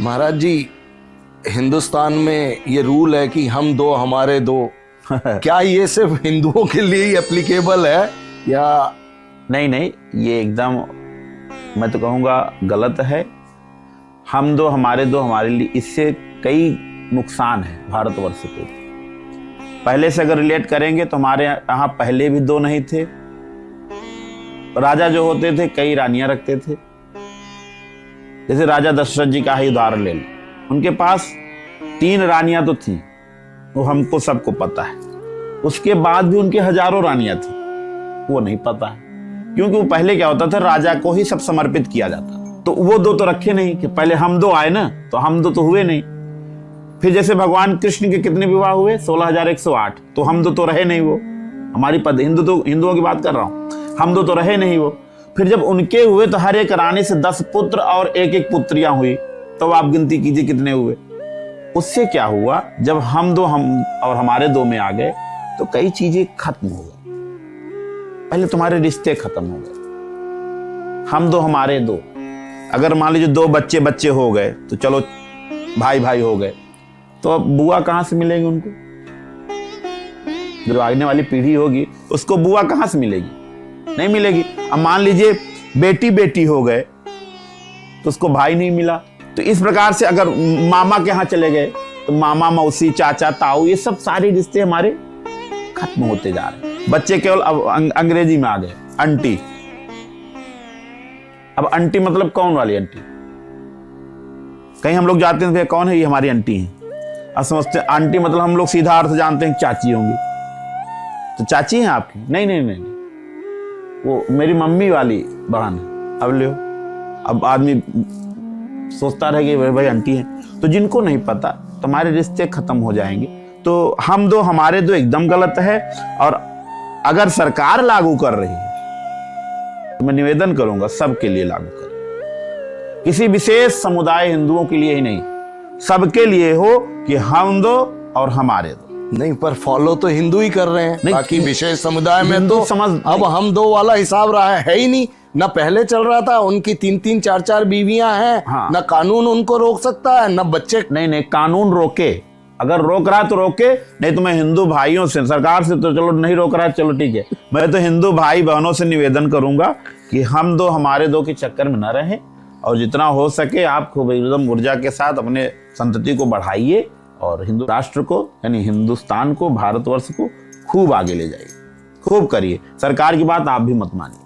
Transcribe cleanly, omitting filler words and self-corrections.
महाराज जी, हिंदुस्तान में ये रूल है कि हम दो हमारे दो। क्या ये सिर्फ हिंदुओं के लिए ही एप्लीकेबल है या? नहीं नहीं, ये एकदम मैं तो कहूँगा गलत है। हम दो हमारे दो हमारे लिए, इससे कई नुकसान है भारतवर्ष को। पहले से अगर रिलेट करेंगे तो हमारे यहाँ पहले भी दो नहीं थे। राजा जो होते थे कई रानियां रखते थे। जैसे राजा दशरथ जी का ही उदाहरण ले लो, उनके पास 3 रानियां तो थी, वो हमको सबको पता है। उसके बाद भी उनके हजारों रानियां थी, वो नहीं पता है। क्योंकि वो पहले क्या होता था, राजा को ही सब समर्पित किया जाता। तो वो दो तो रखे नहीं कि पहले हम दो आए ना, तो हम दो तो हुए नहीं। फिर जैसे भगवान कृष्ण के कितने विवाह हुए? 16,108। तो हम दो तो रहे नहीं वो। हमारी पद हिंदुओं की बात कर रहा हूं, हम दो तो रहे नहीं वो। फिर जब उनके हुए तो हर एक रानी से 10 पुत्र और एक पुत्रियां हुई, तो आप गिनती कीजिए कितने हुए। उससे क्या हुआ, जब हम दो हम और हमारे दो में आ गए तो कई चीजें खत्म हो गई। पहले तुम्हारे रिश्ते खत्म हो गए। हम दो हमारे दो, अगर मान लीजिए 2 बच्चे हो गए तो चलो भाई हो गए, तो अब बुआ कहां से मिलेगी उनको? जो आने वाली पीढ़ी होगी उसको बुआ कहां से मिलेगी? नहीं मिलेगी। अब मान लीजिए बेटी हो गए तो उसको भाई नहीं मिला। तो इस प्रकार से अगर मामा के यहाँ चले गए तो मामा, मौसी, चाचा, ताऊ, ये सब सारे रिश्ते हमारे खत्म होते जा रहे हैं। बच्चे केवल अब अंग्रेजी में आ गए, आंटी। अब आंटी मतलब कौन वाली आंटी? कहीं हम लोग जाते हैं, कौन है ये? हमारी आंटी है। अब समझते हैं आंटी मतलब हम लोग सीधा अर्थ जानते हैं चाची होंगी। तो चाची हैं आपकी? नहीं, वो मेरी मम्मी वाली बहन है। अब लो, अब आदमी सोचता रहे कि भाई आंटी है। तो जिनको नहीं पता, तुम्हारे रिश्ते खत्म हो जाएंगे। तो हम दो हमारे दो एकदम गलत है। और अगर सरकार लागू कर रही है तो मैं निवेदन करूंगा सबके लिए लागू करें। किसी विशेष समुदाय हिंदुओं के लिए ही नहीं, सबके लिए हो कि हम दो और हमारे दो। नहीं, पर फॉलो तो हिंदू ही कर रहे हैं। बाकी विशेष समुदाय में तो समझ अब हम दो वाला हिसाब रहा है ही नहीं। ना पहले चल रहा था, उनकी 3-3, 4-4 बीवियां हैं। हाँ। ना कानून उनको रोक सकता है, ना बच्चे। नहीं, कानून रोके, अगर रोक रहा है तो रोके। नहीं तो मैं हिंदू भाइयों से, सरकार से तो चलो नहीं रोक रहा है, चलो ठीक है, मैं तो हिंदू भाई बहनों से निवेदन करूंगा कि हम दो हमारे दो के चक्कर में न रहें। और जितना हो सके आप खूब एकदम ऊर्जा के साथ अपने संतति को बढ़ाइए और हिंदू राष्ट्र को, यानी हिंदुस्तान को, भारतवर्ष को खूब आगे ले जाइए, खूब करिए। सरकार की बात आप भी मत मानिए।